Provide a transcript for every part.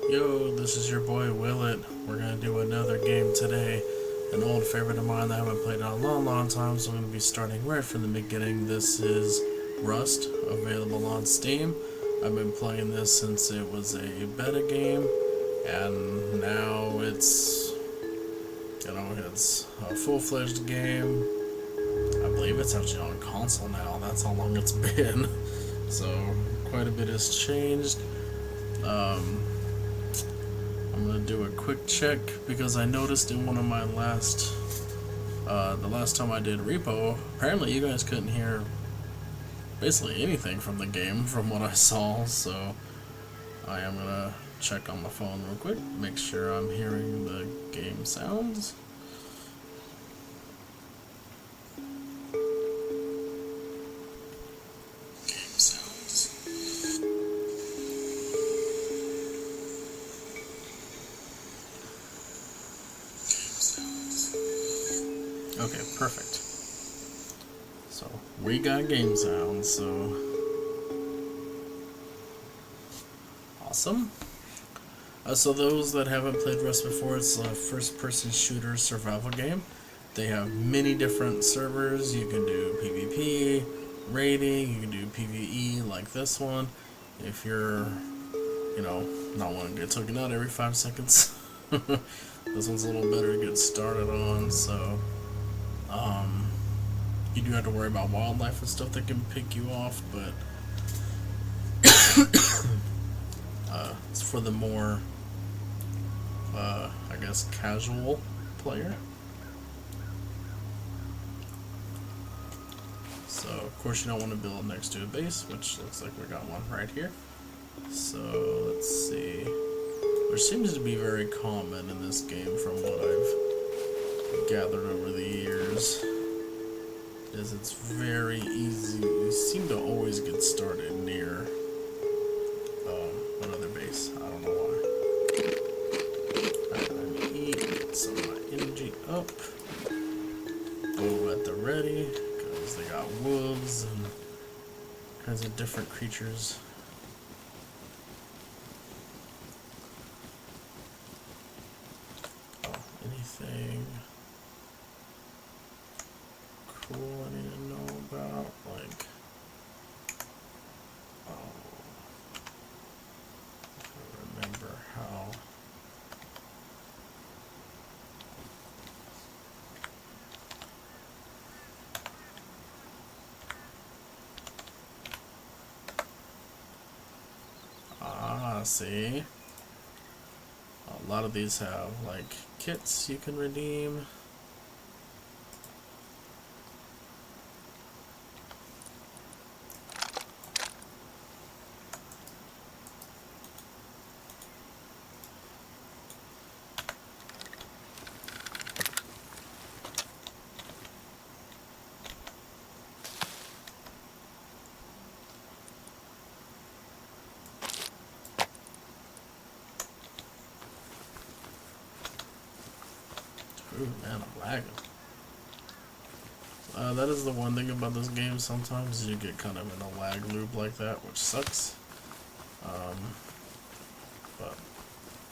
Yo, this is your boy Willet. We're gonna do another game today. An old favorite of mine that I haven't played in a long time, so I'm gonna be starting right from the beginning. This is Rust, available on Steam. I've been playing this since it was a beta game, and now it's a full-fledged game. I believe it's actually on console now. That's how long it's been. So quite a bit has changed. I'm gonna do a quick check because I noticed in one of my the last time I did repo, apparently you guys couldn't hear basically anything from the game from what I saw, so I am gonna check on my phone real quick, make sure I'm hearing the game sounds. Okay, perfect. So, we got game sounds, so awesome. So those that haven't played Rust before, it's a first-person shooter survival game. They have many different servers. You can do PvP, raiding, you can do PvE like this one. If you're, not wanting to get taken out every 5 seconds. This one's a little better to get started on, so you do have to worry about wildlife and stuff that can pick you off, but it's for the more, I guess, casual player. So, of course, you don't want to build next to a base, which looks like we got one right here. So, let's see. Which seems to be very common in this game from what I've gathered over the years. Is it's very easy. You seem to always get started near another base. I don't know why. Alright, let me eat, get some of my energy up. Go at the ready, because they got wolves and kinds of different creatures. Oh, anything cool I need to know about? Like, I remember how. See, a lot of these have like kits you can redeem. Ooh, man, I'm lagging. That is the one thing about this game. Sometimes you get kind of in a lag loop like that, which sucks. But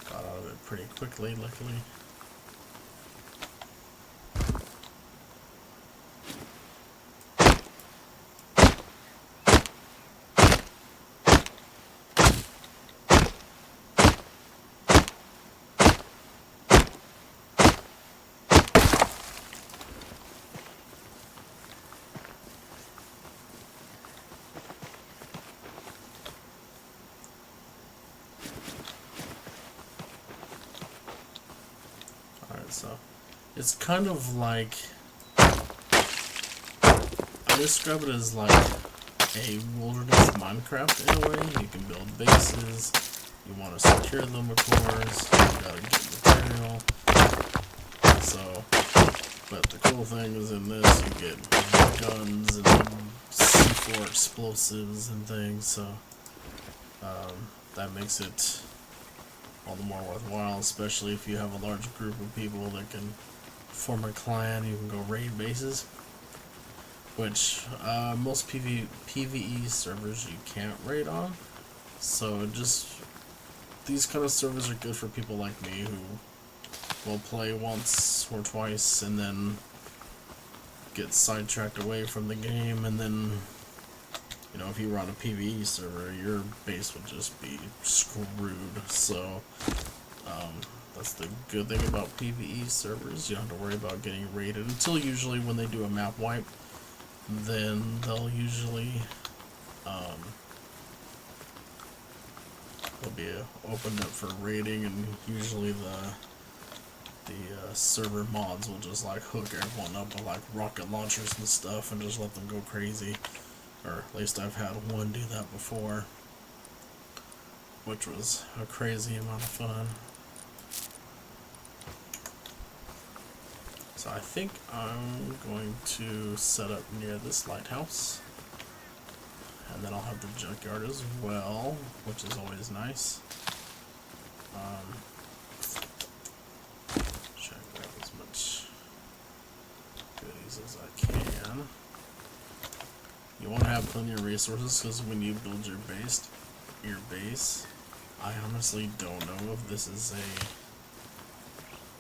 got out of it pretty quickly, luckily. So, it's kind of like, I describe it as like a wilderness Minecraft in a way. You can build bases, you want to secure them of course, you gotta get material. So, but the cool thing is in this, you get guns and C4 explosives and things, so that makes it all the more worthwhile, especially if you have a large group of people that can form a clan. You can go raid bases, which most PvE servers you can't raid on. So just these kind of servers are good for people like me who will play once or twice and then get sidetracked away from the game, and then, you know, if you were on a PvE server, your base would just be screwed. So, that's the good thing about PvE servers. You don't have to worry about getting raided until usually when they do a map wipe. Then they'll usually they'll be opened up for raiding, and usually the server mods will just like hook everyone up with like rocket launchers and stuff and just let them go crazy. Or at least I've had one do that before, which was a crazy amount of fun. So I think I'm going to set up near this lighthouse, and then I'll have the junkyard as well, which is always nice. Try to grab as much goodies as I can. You want to have plenty of resources, because when you build your base, I honestly don't know if this is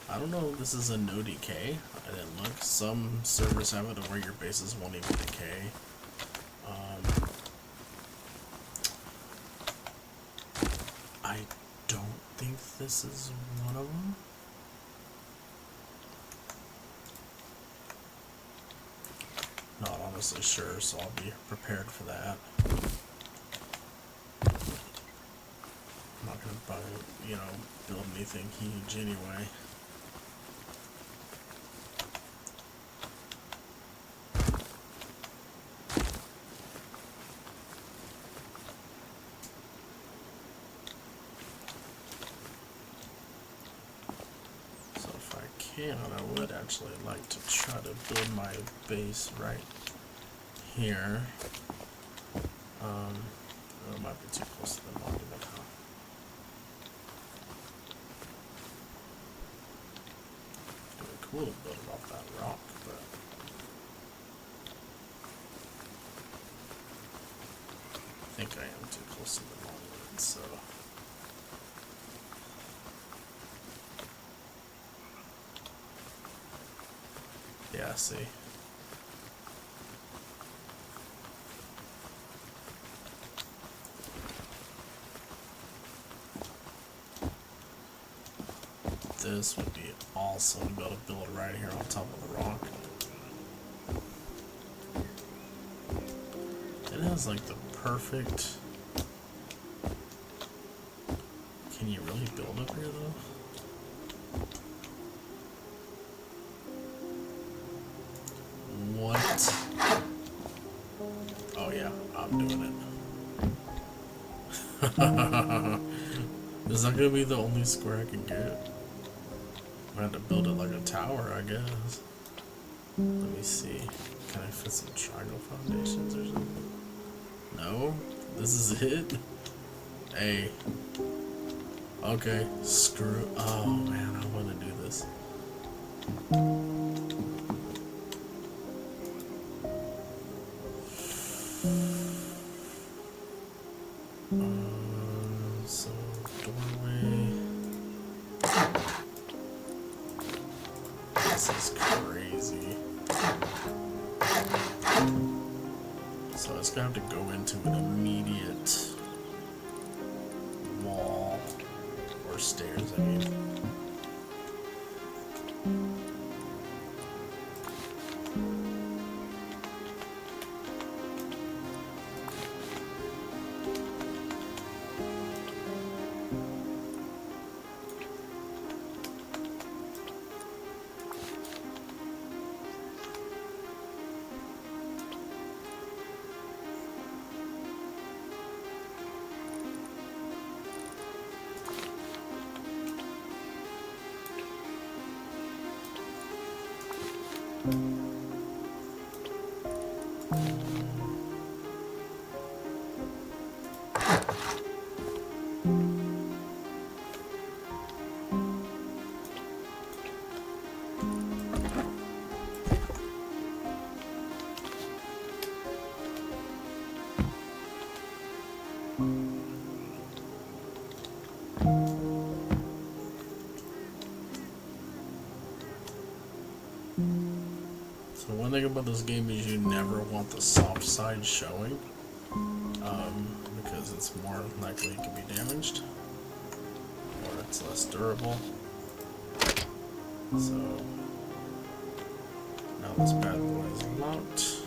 I don't know if this is a no decay. I didn't look. Some servers have it where your bases won't even decay. I don't think this is one of them. Not honestly sure, so I'll be prepared for that. I'm not gonna buy, you know, build anything huge anyway. I would actually like to try to build my base right here. It might be too close to the monument, huh? It'd be cool to build it off that rock, but I think I am too close to the monument, so. Yeah, see. This would be awesome to be able to build right here on top of the rock. It has like the perfect... Can you really build up here though? What? Oh yeah, I'm doing it. Is that gonna be the only square I can get? I have to build it like a tower, I guess. Let me see. Can I fit some triangle foundations or something? No? This is it? Hey. Okay, screw. Oh man, I want to do this. So, doorway. This is crazy. So it's gonna have to go into an immediate wall or stairs, I mean. thing about this game is you never want the soft side showing, because it's more likely it can be damaged, or it's less durable. So, now this bad boy is locked.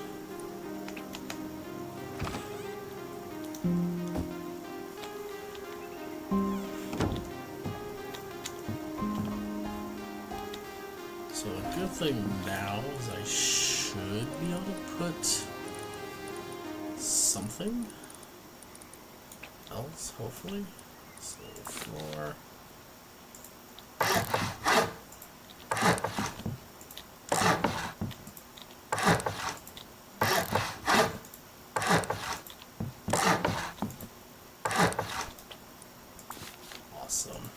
So the good thing now is I should be able to put something else, hopefully. So floor. Awesome.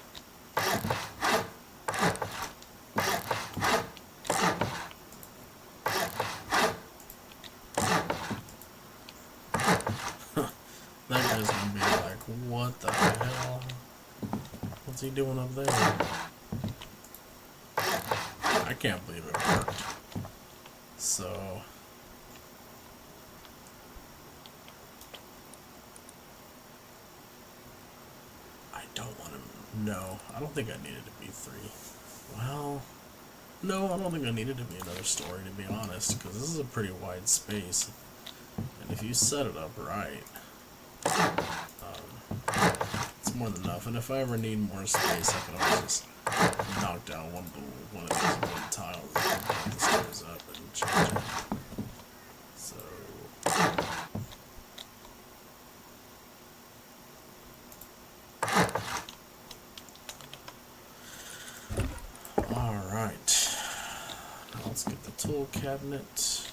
That guy's gonna be like, what the hell? What's he doing up there? I can't believe it worked. So... I don't want to... No, I don't think I needed to be 3. Well... No, I don't think I needed to be another story, to be honest, because this is a pretty wide space. And if you set it up right... it's more than enough, and if I ever need more space, I can always just knock down one of these wood tiles and put the stairs up and change it. So... Alright. Now let's get the tool cabinet.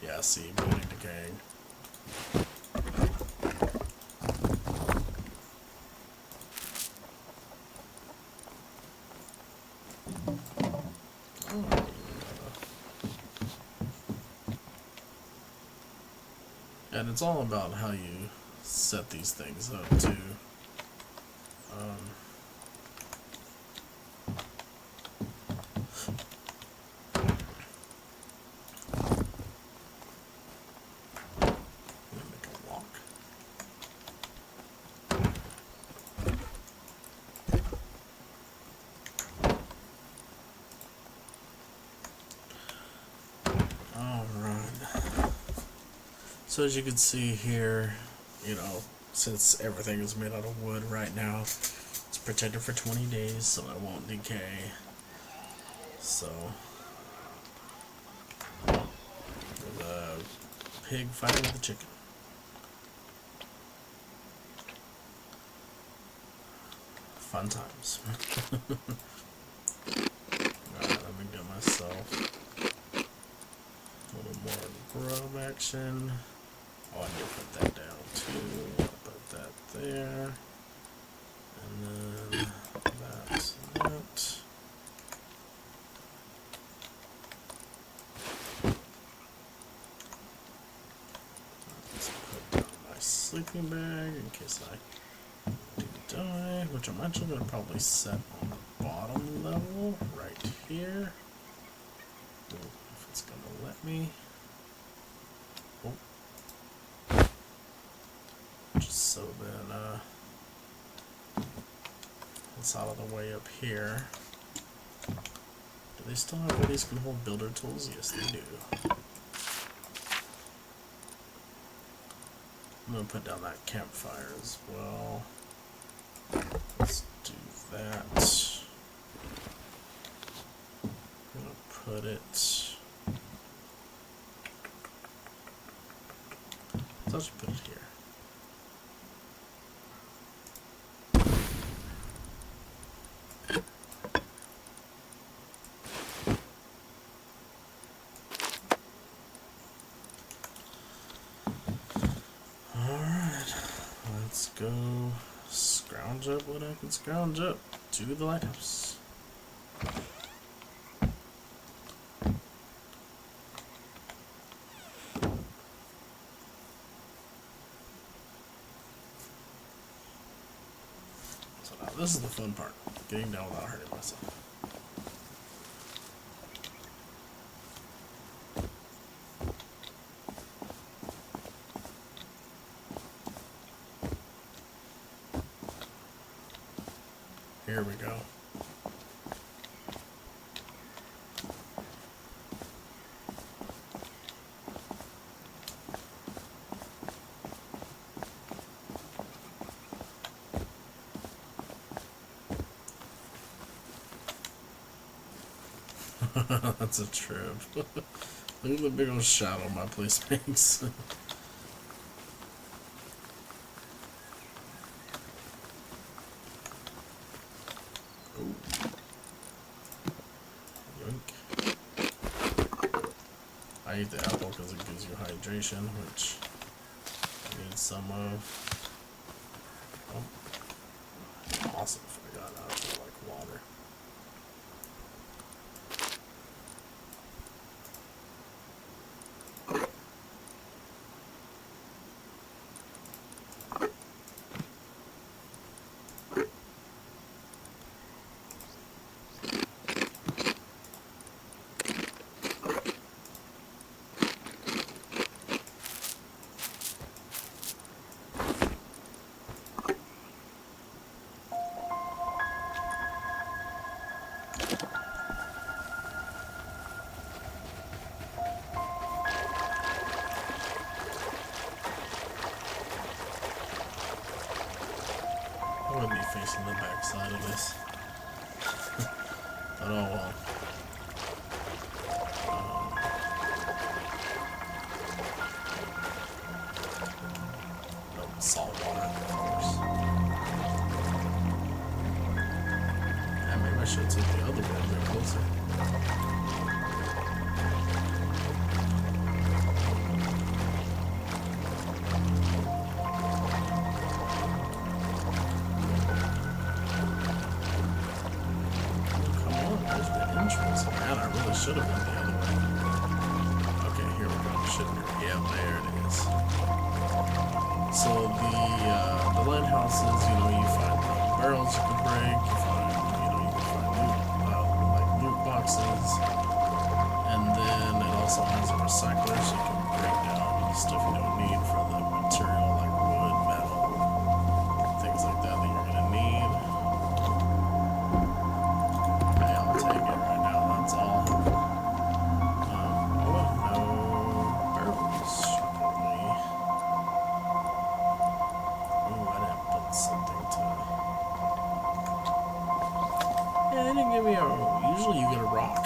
Yeah, see, building decaying. And it's all about how you set these things up too. Make a lock. So as you can see here, you know, since everything is made out of wood right now, it's protected for 20 days, so it won't decay. So, the pig fighting with the chicken. Fun times. Alright, let me get myself a little more grub action. Oh, I need to put that down too. I'll put that there. And then that and that. Let's put down my sleeping bag in case I do die, which I'm actually going to probably set on the bottom level right here. Ooh, if it's going to let me. Oh. Just so then it's out of the way up here. Do they still have where these can hold builder tools? Yes, they do. I'm going to put down that campfire as well. Let's do that. I'm going to put it... Let's actually put it here. Let's go scrounge up what I can scrounge up to the lighthouse. So now this is the fun part, getting down without hurting myself. Here we go. That's a trip. Look at the big old shadow my place makes. I eat the apple because it gives you hydration, which I need some of. Oh, awesome if I got out of like water. I would be facing the back side of this. But oh well. Salt water, of course. Yeah, maybe I should take the other one a bit closer. Man, I really should have went the other way. Okay, here we go. Should be. Yeah, there it is. So the lighthouses, you know, you find barrels you can break. You find, you know, you can find like loot boxes, and then it also has a recycler, so you can break down stuff you don't need for the material, like wood, metal, things like that you're gonna need. I'll take it right now. That's all. Oh, no barrels. Shockingly. Ooh, I didn't put something to. Yeah, they didn't give me a. Usually, you get a rock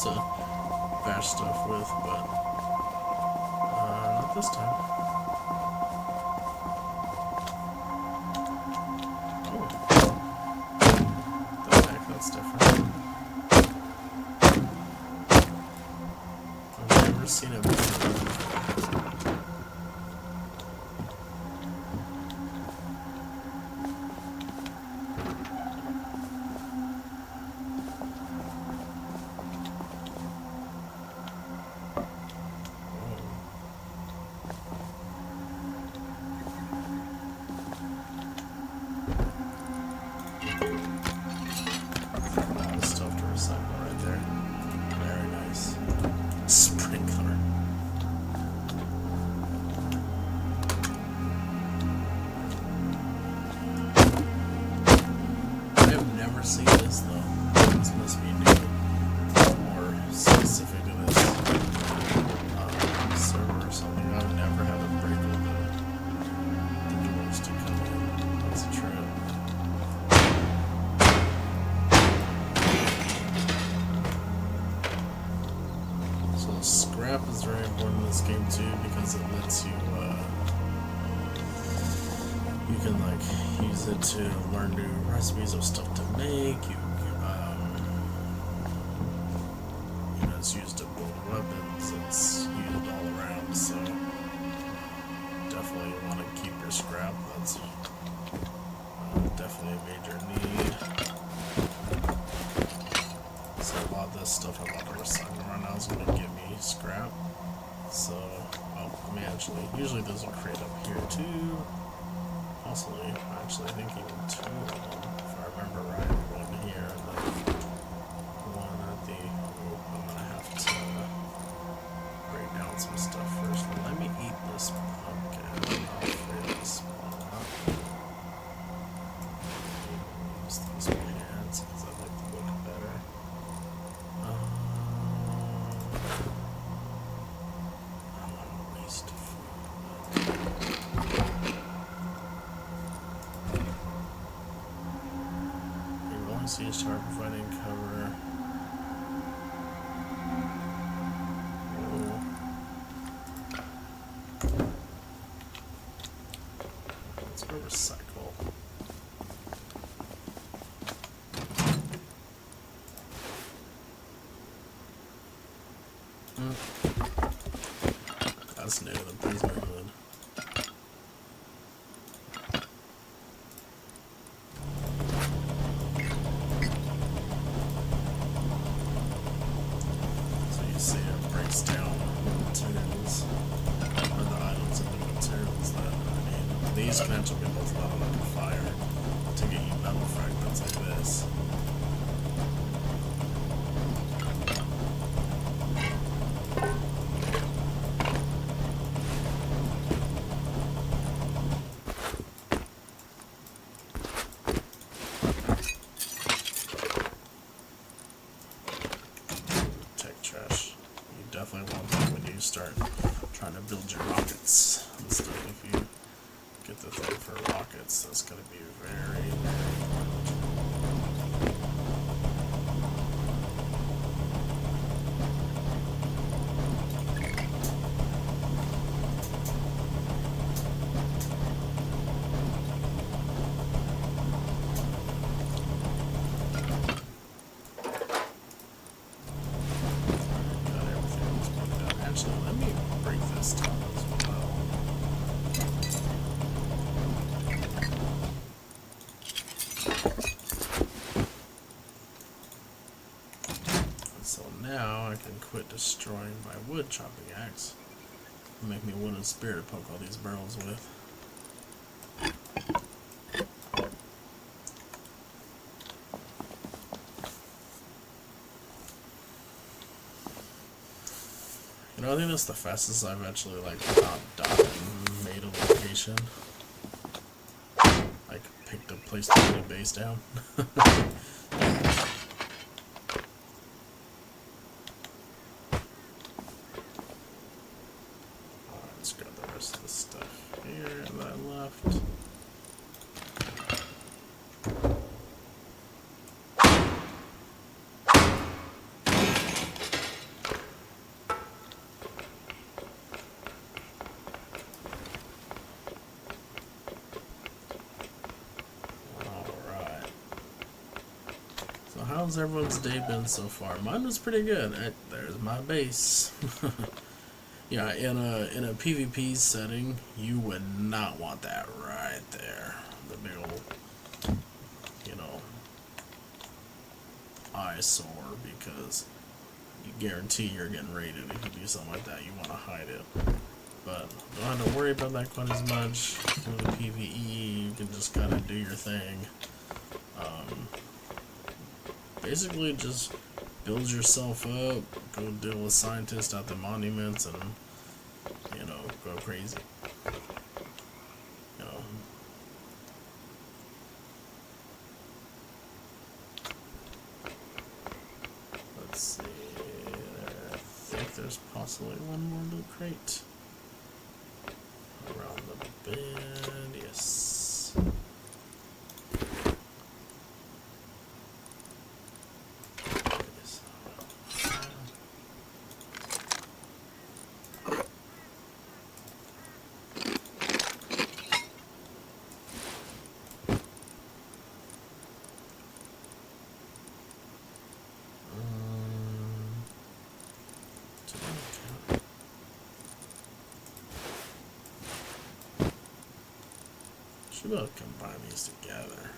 to bash stuff with, but not this time. Oh, the heck, that's different. I've never seen it before. A lot of stuff to recycle right there. Very nice. Sprinkler. I have never seen this though. This must be new or specific to this server or something. I've never had a break with the doors to come in. That's a trip. So scrap is very important in this game too because it lets you you can like use it to learn new recipes of stuff to make. You know, it's used to build weapons. It's used all around. So definitely want to keep your scrap. That's definitely a major need. So a lot of this stuff I'm about to recycle right now is going to give me scrap. So, I mean, usually those are created up here too. Possibly, actually, I think even two of them, if I remember right. One here and then one at the. Oh, I'm gonna have to break down some stuff first. Let me eat this pumpkin. I'll free this one up. Use these siege tower providing cover. Oh. Let's go recycle. That's new, the prisoner hood. So you see it breaks down materials, or the items into materials that I need. These can actually be both let on under fire to get you metal fragments like this. Definitely want that when you start trying to build your rockets and stuff. If you get the thing for rockets, that's going to be very, Actually, let me break this top as well. And so now I can quit destroying my wood chopping axe and make me a wooden spear to poke all these barrels with. You know, I think that's the fastest I've actually like dot and made a location. Like picked a place to put a base down. Alright, let's grab the rest of the stuff here that I left. How's everyone's day been so far? Mine was pretty good. There's my base. Yeah, in a PvP setting, you would not want that right there. The big old, you know, eyesore, because you guarantee you're getting raided if you do something like that. You want to hide it. But don't have to worry about that quite as much. With the PvE, you can just kind of do your thing. Basically, just build yourself up, go deal with scientists at the monuments, and, you know, go crazy. You know. Let's see. I think there's possibly one more loot crate around the bend. Yes. Should be able to combine these together.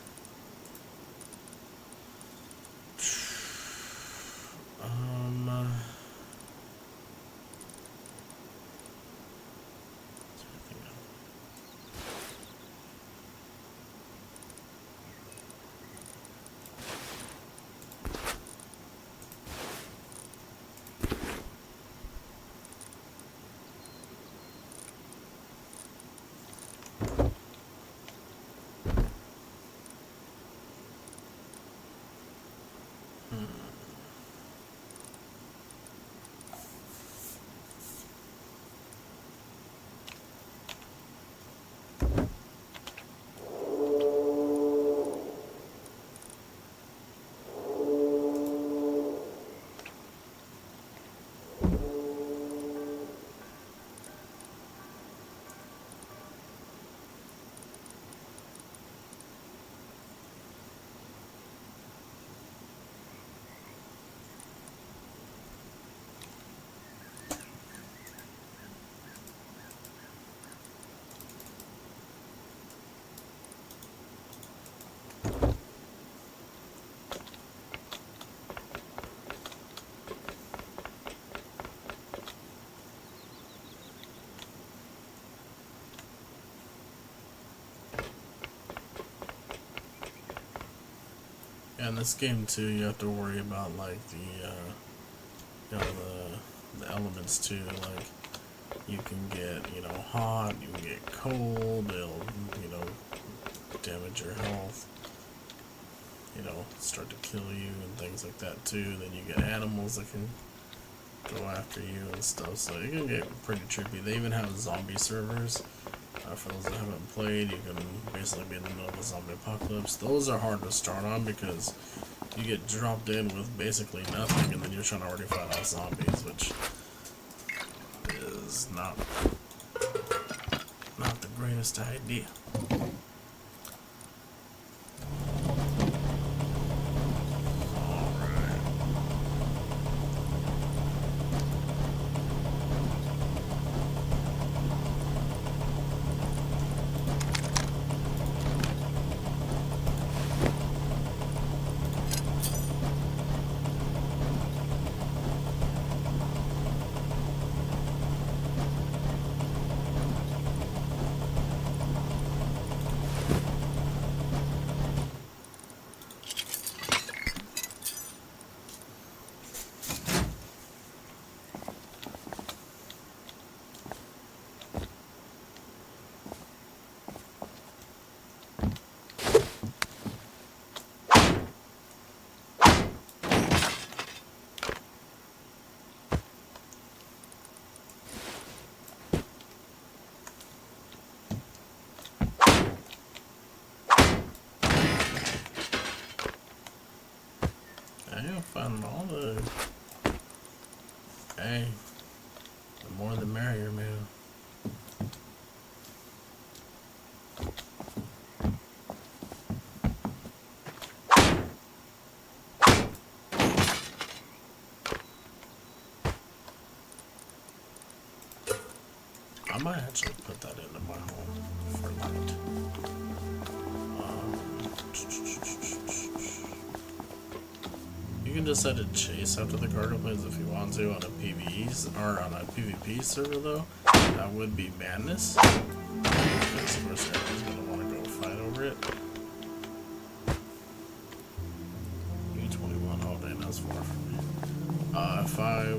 in this game too, you have to worry about like the elements too. Like you can get hot, you can get cold. It'll damage your health. Start to kill you and things like that too. Then you get animals that can go after you and stuff. So it can get pretty trippy. They even have zombie servers. For those that haven't played, you can basically be in the middle of a zombie apocalypse. Those are hard to start on because you get dropped in with basically nothing, and then you're trying to already fight off zombies, which is not the greatest idea. I found all the... Hey, the more the merrier, man. I might actually put that into my home for light. You can decide to chase after the cargo planes if you want to on a PvE or on a PvP server though. That would be madness. Because of course everyone's gonna want to go fight over it. U-21, oh dang, that's far from me. If I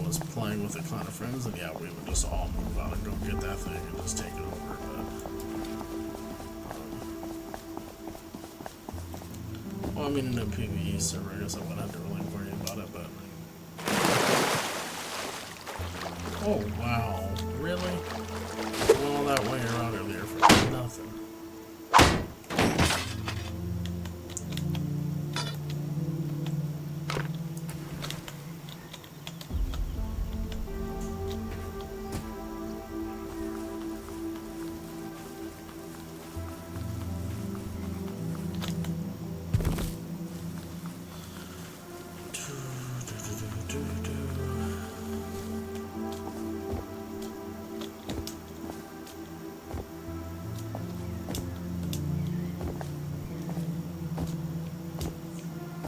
was playing with a clan of friends, then yeah, we would just all move out and go get that thing and just take it over. Well, I mean, in a PvE server, I guess I wouldn't have to really worry about it, but... Oh, wow. Really? I went all that way around earlier for nothing.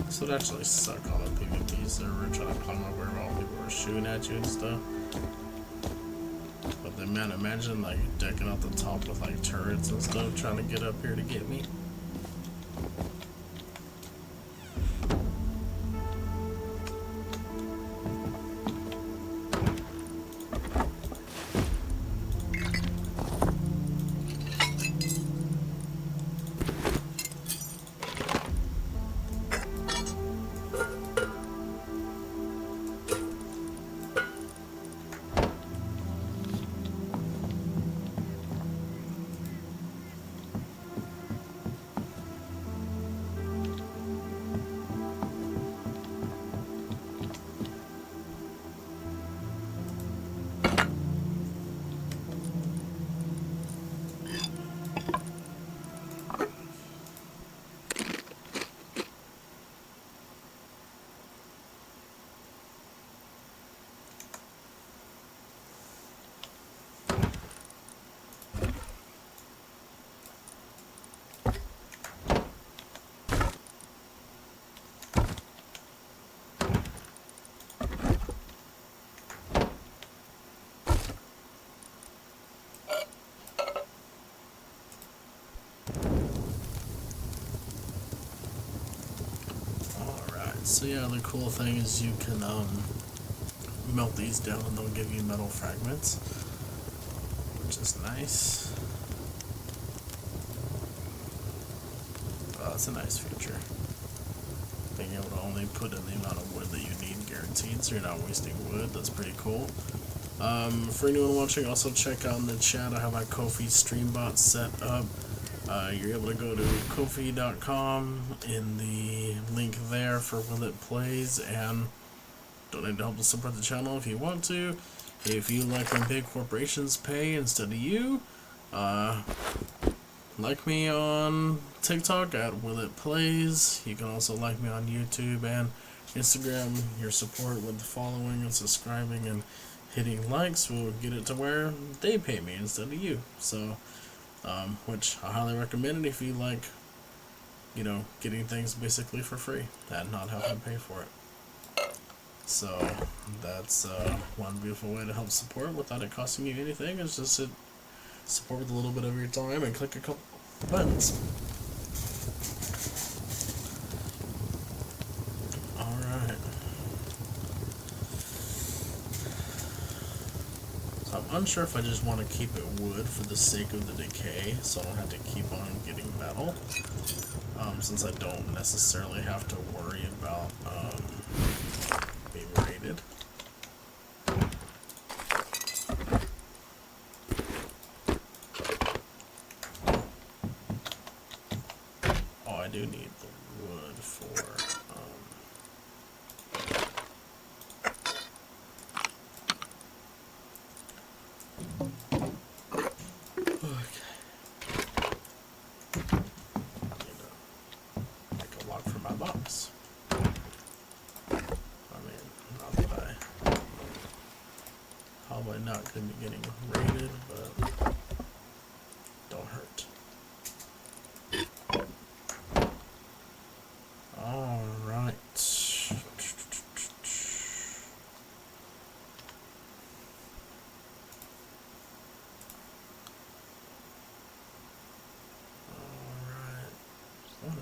This would actually suck on a PvP server, trying to climb up where all people are shooting at you and stuff. But then, man, imagine like decking out the top with like turrets and stuff, trying to get up here to get me. So yeah, the cool thing is you can melt these down and they'll give you metal fragments, which is nice. That's a nice feature. Being able to only put in the amount of wood that you need guaranteed, so you're not wasting wood. That's pretty cool. For anyone watching, also check out in the chat, I have my Ko-fi stream bot set up. You're able to go to Ko-fi.com in the link there for WilletPlays and donate to help us support the channel if you want to. If you like when big corporations pay instead of you, like me on TikTok at WilletPlays. You can also like me on YouTube and Instagram. Your support with following and subscribing and hitting likes will get it to where they pay me instead of you. So, which I highly recommend it if you like, you know, getting things basically for free and not having to pay for it. So, that's one beautiful way to help support without it costing you anything. It's just to support with a little bit of your time and click a couple buttons. Alright. So I'm unsure if I just want to keep it wood for the sake of the decay, so I don't have to keep on getting metal. Since I don't necessarily have to worry about being raided. Oh, I do need the wood for make a lock for my box. I mean, not that I probably not going to be getting raided, but don't hurt. Alright.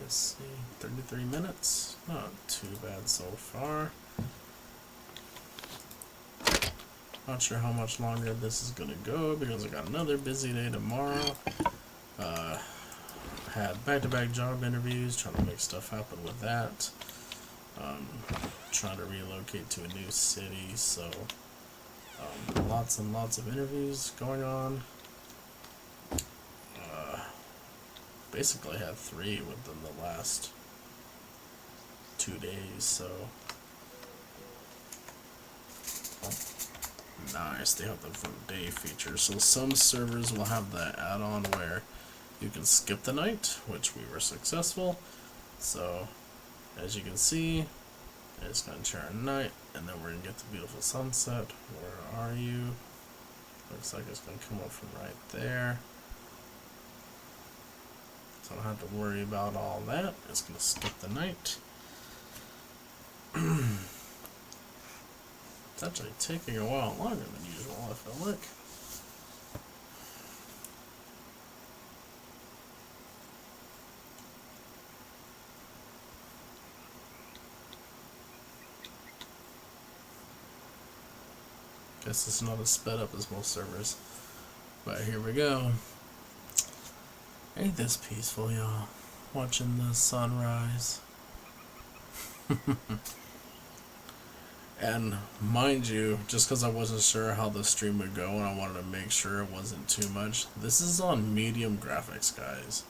Let's see, 33 minutes, not too bad so far. Not sure how much longer this is gonna go because I got another busy day tomorrow. Had back-to-back job interviews, trying to make stuff happen with that. Trying to relocate to a new city, so lots and lots of interviews going on. Basically had 3 within the last 2 days, so nice. They have the vote day feature, so some servers will have the add-on where you can skip the night, which we were successful. So as you can see, it's going to turn night, and then we're going to get the beautiful sunset. Where are you? Looks like it's going to come up from right there. So I don't have to worry about all that. It's going to skip the night. It's actually taking a while longer than usual, I feel like. Guess it's not as sped up as most servers. But here we go. Ain't this peaceful, y'all? Watching the sunrise. And mind you, just because I wasn't sure how the stream would go and I wanted to make sure it wasn't too much, this is on medium graphics, guys.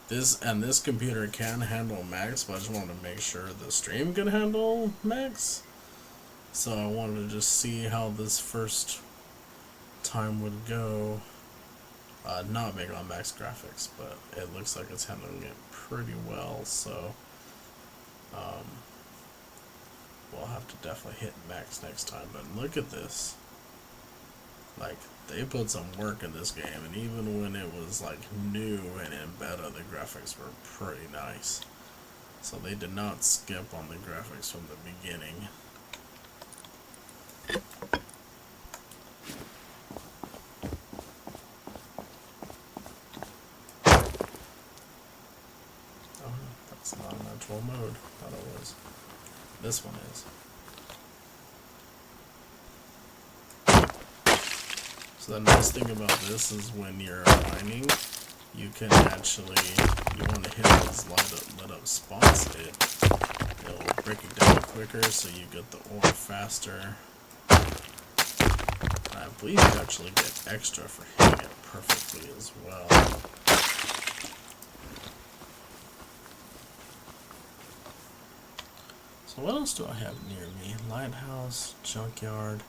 This computer can handle max, but I just wanted to make sure the stream could handle max. So I wanted to just see how this first time would go. Not make it on max graphics, but it looks like it's handling it pretty well, so we'll have to definitely hit max next time. But look at this. Like, they put some work in this game, and even when it was like new and in beta, the graphics were pretty nice. So they did not skip on the graphics from the beginning. Oh, that's not an actual mode. Thought it was. This one is. So the nice thing about this is when you're mining, you can actually, you want to hit those lit up spots, it'll break it down quicker so you get the ore faster. I believe you actually get extra for hitting it perfectly as well. So what else do I have near me? Lighthouse, junkyard.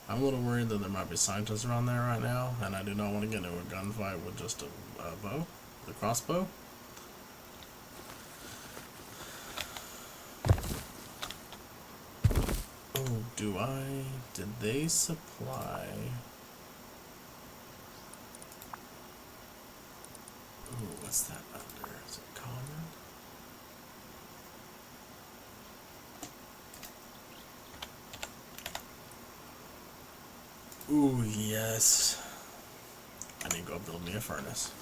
I'm a little worried that there might be scientists around there right now, and I do not want to get into a gunfight with just a bow, the crossbow. Oh, did they supply... Ooh, what's that under? Is it common? Ooh, yes. I need to go build me a furnace.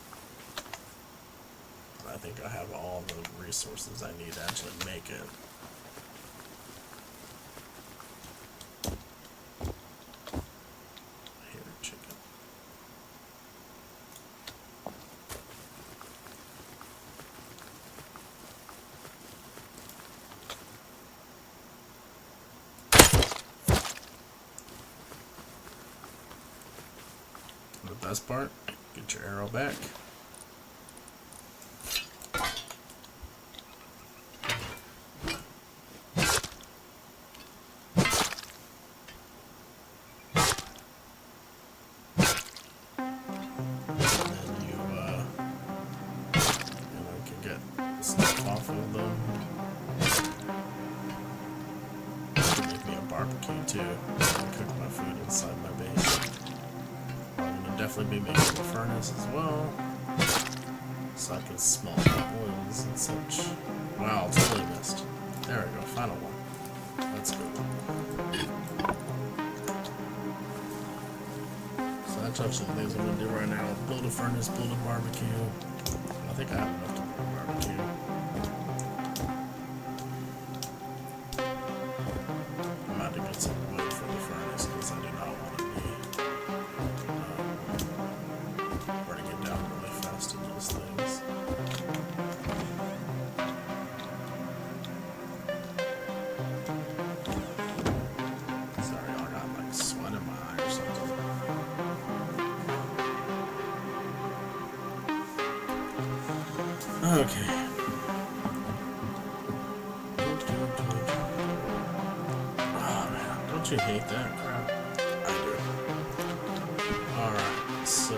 I think I have all the resources I need to actually make it. I hear a chicken. The best part, get your arrow back. Too. Cook my food inside my base. I'm gonna definitely be making a furnace as well, so I can smelt the oils and such. Wow, totally missed. There we go, final one. That's good. So that's actually the things I'm gonna do right now: build a furnace, build a barbecue. I think I have enough to build a barbecue. Some wood for the furnace because I do not want to be burning it down really fast in those things. Sorry, I got like sweat in my eye or something. Okay. Don't you hate that crap? I do. Alright, so...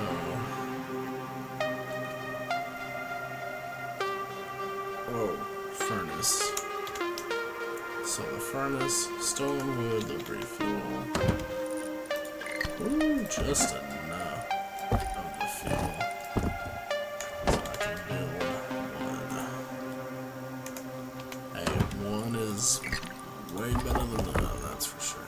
Whoa, furnace. So the furnace, stolen wood, the refuel. Ooh, just enough of the fuel. So I can build one. Hey, one is way better than the other, that's for sure.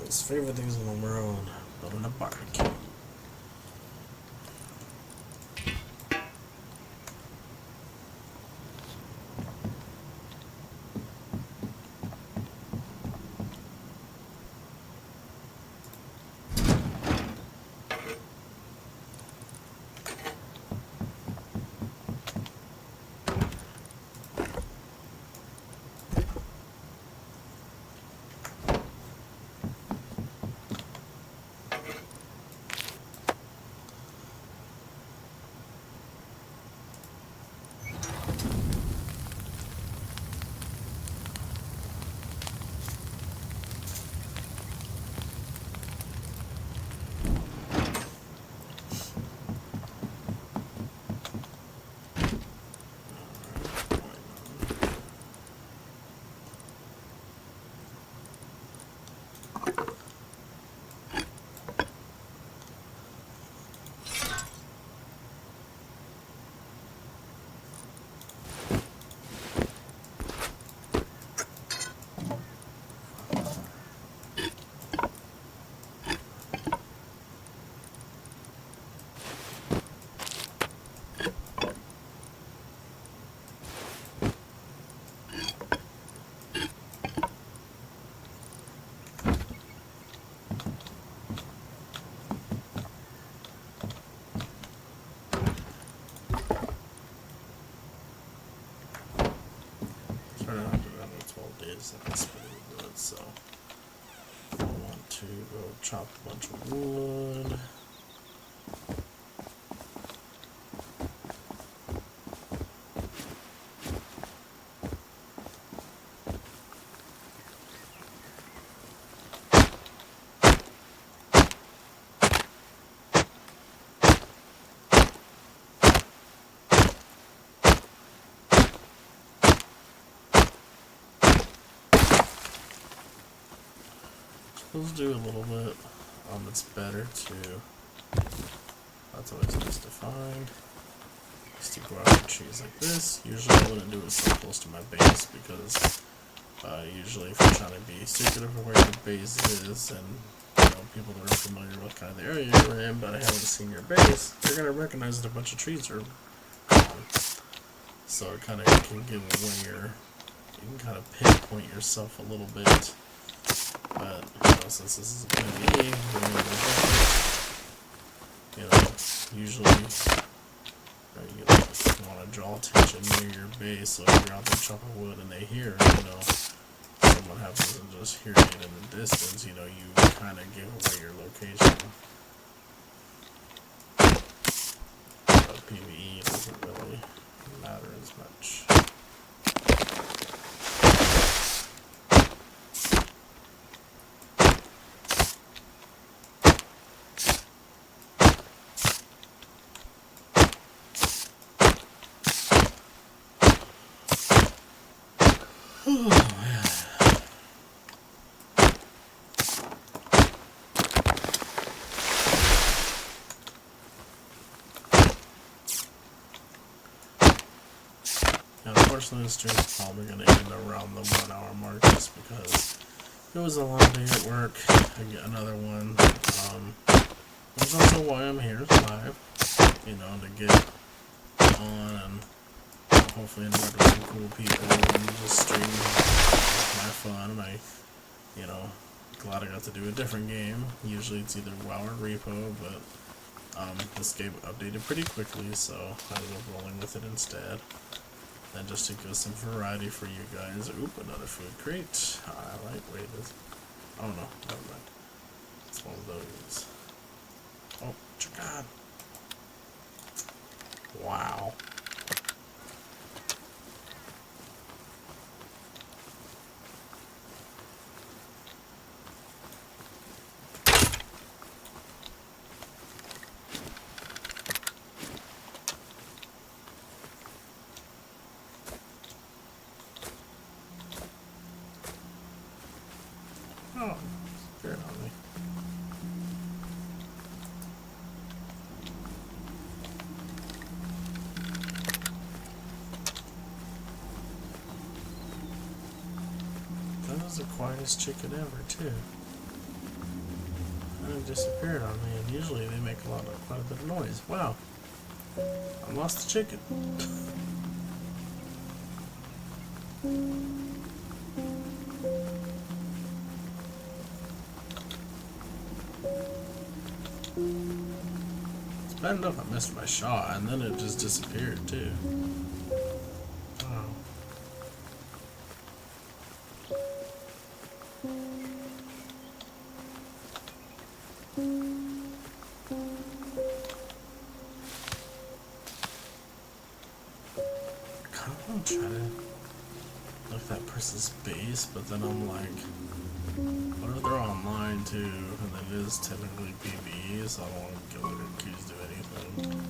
most favorite things in the world, building a barbecue. That's pretty good, so I want to go chop a bunch of wood. Let's do a little bit. It's better to. That's always nice to find. Just to go after trees like this. Usually I wouldn't do it so close to my base because usually if you're trying to be secretive of where your base is, and people that are familiar with kind of the area you're in, but I haven't seen your base, they're gonna recognize that a bunch of trees are gone. So it kind of can give away you can kind of pinpoint yourself a little bit. But since this is a PvE, usually you want to draw attention near your base. So if you're out there chopping wood and they hear, someone happens to just hear it in the distance, you kind of give away your location. But PvE doesn't really matter as much. Oh, man. And unfortunately, this stream is probably going to end around the 1 hour mark just because it was a long day at work. I get another one. That's also why I'm here live, to get on and hopefully interact with some cool people and just stream my fun. Glad I got to do a different game. Usually it's either WoW or Repo, but this game updated pretty quickly, so I ended up rolling with it instead. And just to give some variety for you guys. Oop, another food crate. I like, wait, oh no, never mind. It's one of those. Oh, God. Wow. Oh, scared on me. That was the quietest chicken ever, too. And it disappeared on me, and usually they make quite a bit of noise. Wow. I lost the chicken. It's bad enough I missed my shot, and then it just disappeared too. Wow. I'm trying to look at that person's base, but then I'm like, what if they're online too, and then it is technically PvE, so I don't want to get accused of anything.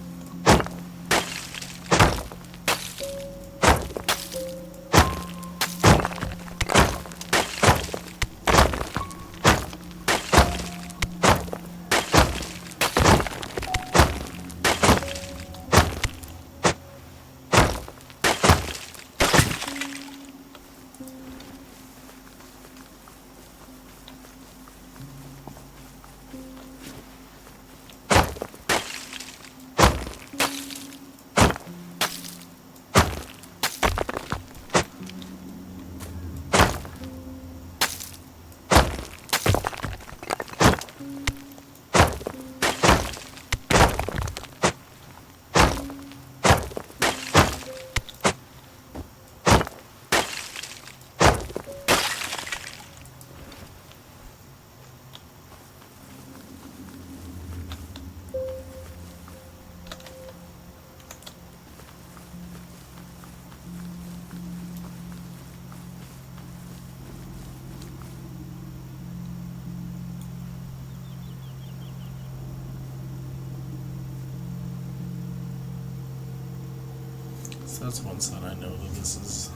So that's one side I know that this is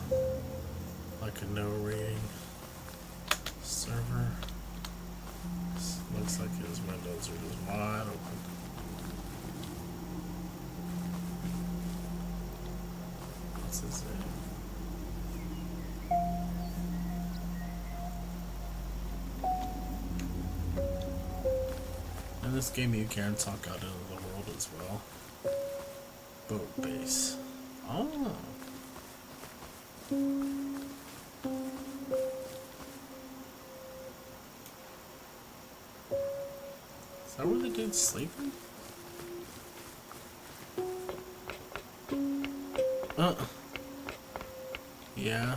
like a no rating server. This looks like his windows are just wide open. What's his name? In this game you can talk out into the world as well. Boat base. Oh. Is that where the dude's sleeping? Yeah.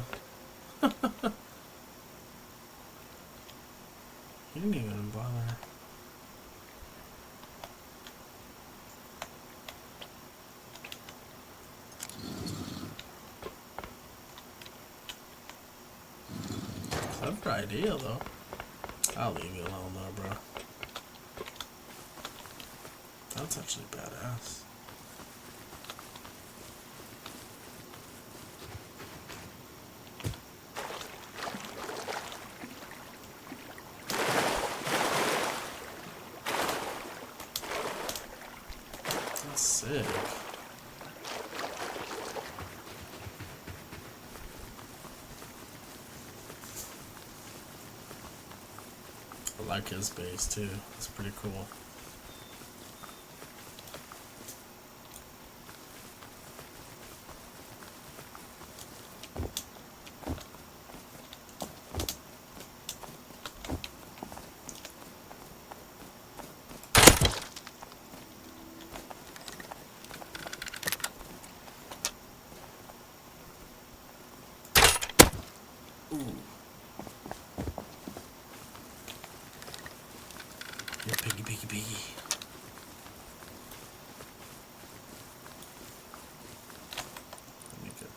He didn't even bother. Clever idea, though. I'll leave you alone, though, bro. That's actually badass. That's sick. I like his base too. It's pretty cool. Ooh. Yeah, piggy, piggy, piggy. Let me get.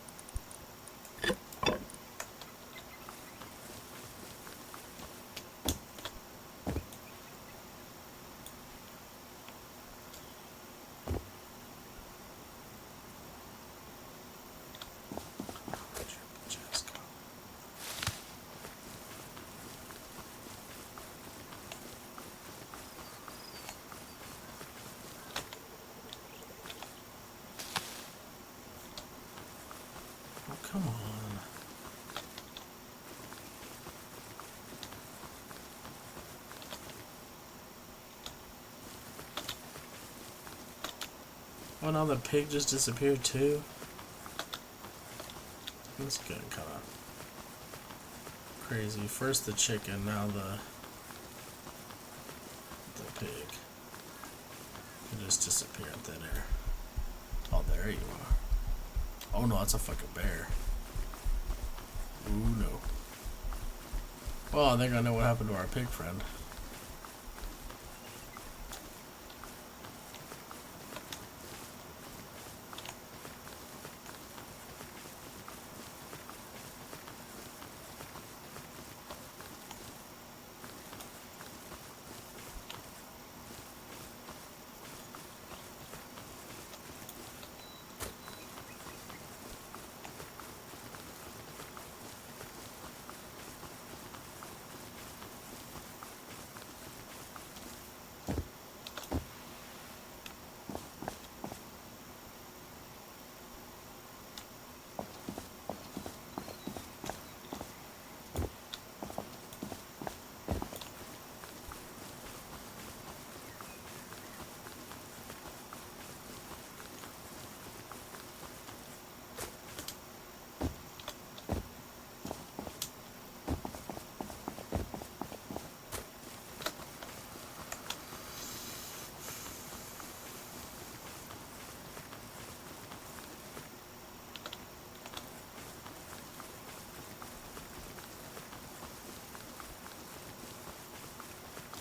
Oh, now the pig just disappeared too? That's getting kind of crazy. First the chicken, now the pig. It just disappeared in thin air. Oh, there you are. Oh no, that's a fucking bear. Ooh, no. Well, I think I know what happened to our pig friend.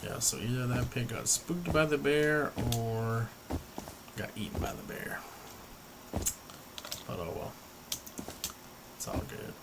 Yeah, so either that pig got spooked by the bear or got eaten by the bear. But oh well. It's all good.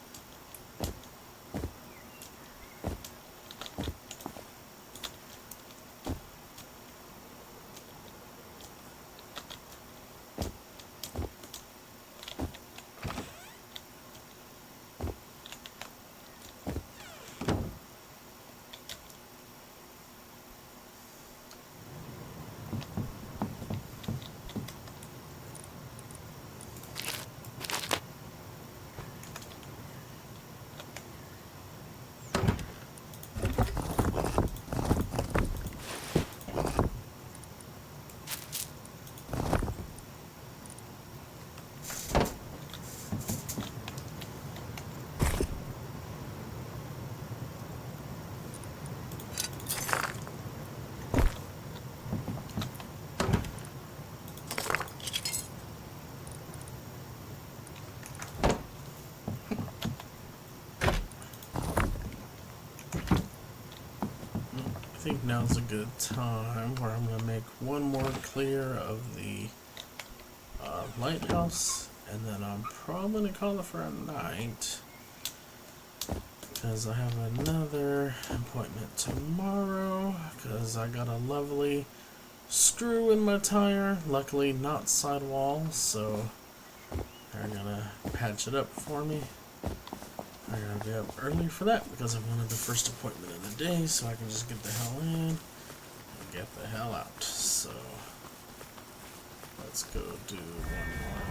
I think now's a good time where I'm going to make one more clear of the lighthouse, and then I'm probably going to call it for a night because I have another appointment tomorrow because I got a lovely screw in my tire, luckily not sidewall, so they're going to patch it up for me. I gotta be up early for that because I wanted the first appointment of the day so I can just get the hell in and get the hell out. So let's go do one more.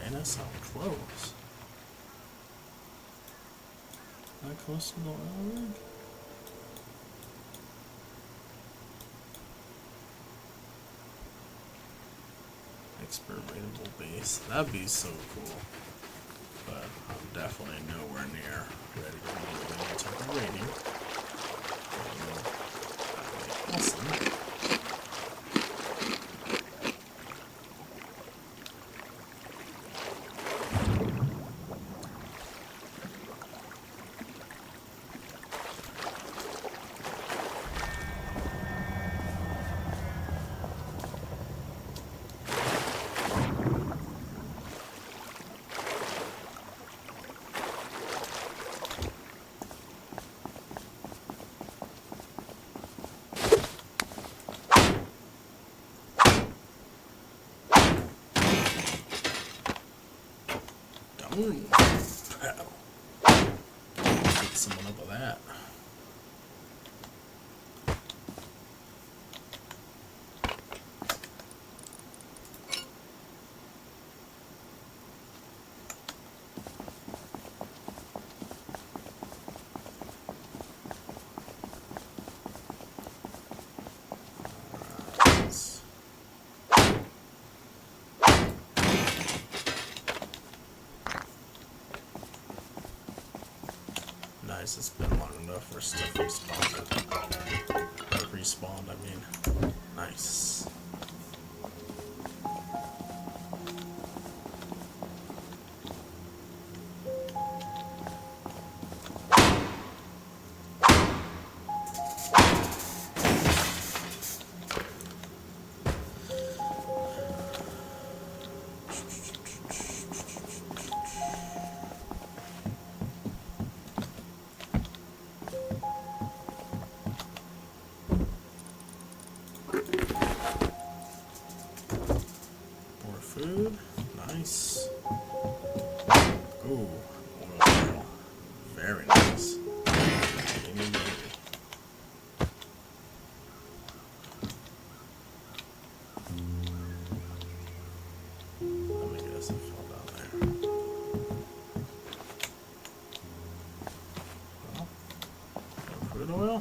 Man, that sounds close. Not close to the oil rig? Experimentable base. That'd be so cool. But I'm definitely nowhere near ready to do any type of rating. Awesome. Ooh, paddle. Get someone up with that. nice. It's been long enough for stuff respawned. I mean, nice. Food, nice. Ooh, oil, very nice. Let me guess, it fell down there. Well, no crude oil.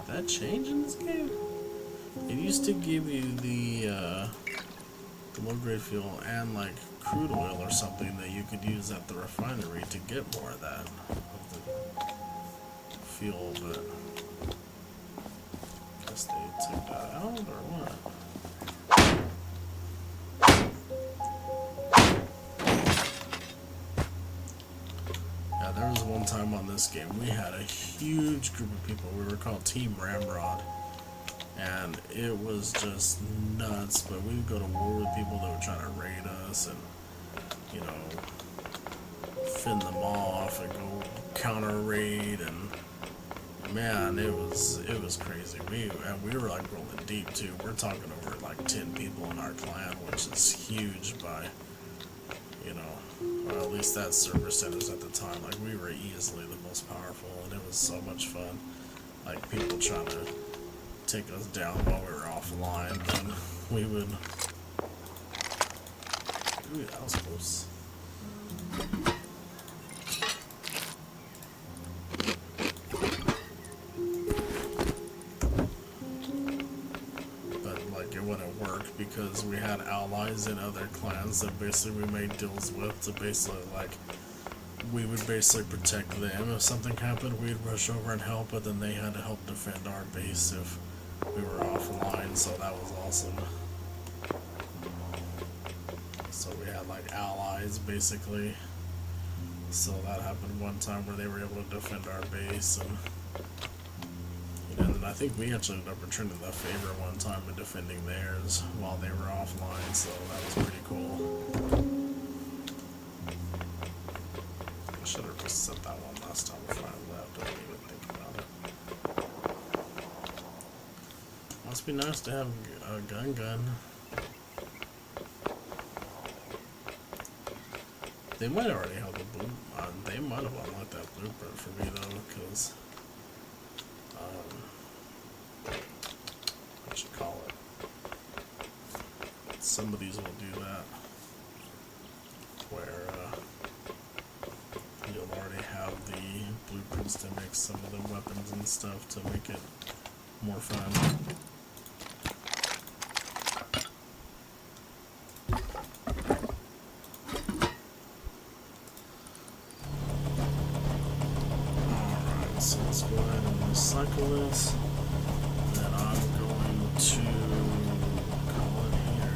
Did that change in this game? It used to give you the low-grade fuel and like crude oil or something that you could use at the refinery to get more of that of the fuel, but I guess they took that out or what? Yeah, there was one time on this game we had a huge group of people. We were called Team Ramrod. And it was just nuts, but we would go to war with people that were trying to raid us and, you know, fend them off and go counter raid, and man, it was crazy. We were like rolling deep too. We're talking over like 10 people in our clan, which is huge by, you know, or at least that server centers at the time. Like we were easily the most powerful, and it was so much fun. Like people trying to take us down while we were offline, and we would. Ooh, that was close. But like it wouldn't work because we had allies in other clans that basically we made deals with to basically like we would basically protect them. If something happened, we'd rush over and help, but then they had to help defend our base if we were offline, so that was awesome. So we had like allies basically. So that happened one time where they were able to defend our base, and you know, and then I think we actually ended up returning the favor one time and defending theirs while they were offline, so that was pretty cool. I should have reset that one last time before I left. I didn't even think about it. Must be nice to have a gun. They might already have the blue. They might have unlocked that blueprint for me though, because what you call it? Some of these will do that, where you'll already have the blueprints to make some of the weapons and stuff to make it more fun. So let's go ahead and recycle this. Then I'm going to call it here.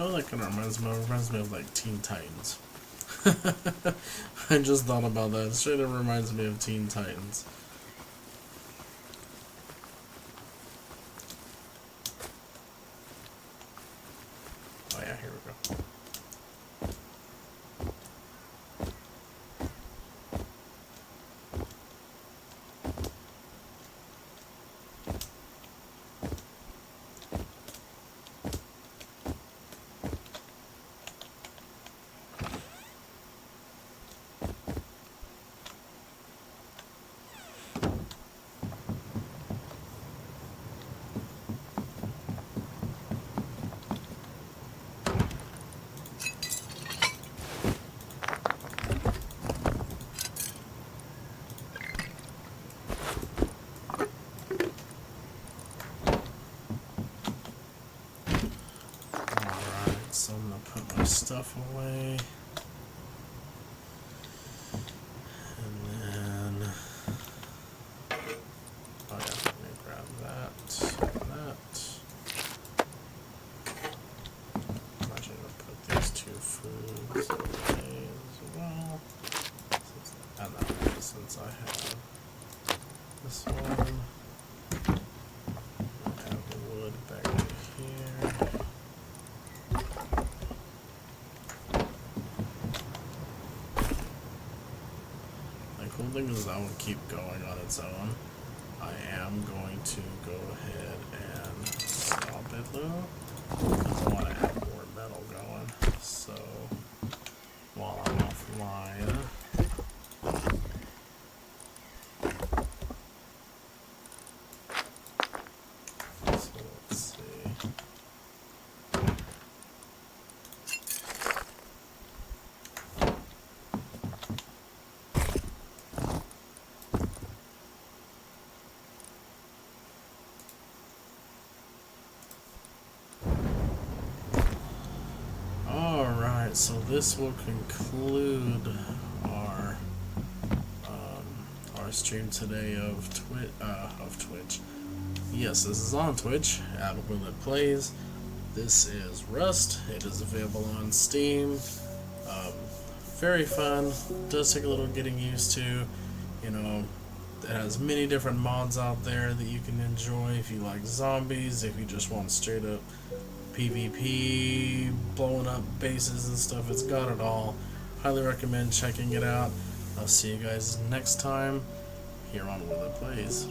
Oh, that kind of reminds me of like Teen Titans. I just thought about that. It straight up reminds me of Teen Titans. Oh yeah, here we go. So I'm gonna put my stuff away, and then oh yeah, let me grab that and that. I'm actually gonna put these two foods away as well. Since I have this one, I have the wood back here. Cool thing is that won't keep going on its own. I am going to go ahead and stop it though, because I want to have more metal going. So while I'm offline, so let's see. So this will conclude our stream today of Twitch. Yes, this is on Twitch at WilletPlays. This is Rust. It is available on Steam. Very fun. Does take a little getting used to. You know, it has many different mods out there that you can enjoy if you like zombies. If you just want straight up PvP, blowing up bases and stuff, it's got it all. Highly recommend checking it out. I'll see you guys next time here on WilletPlays.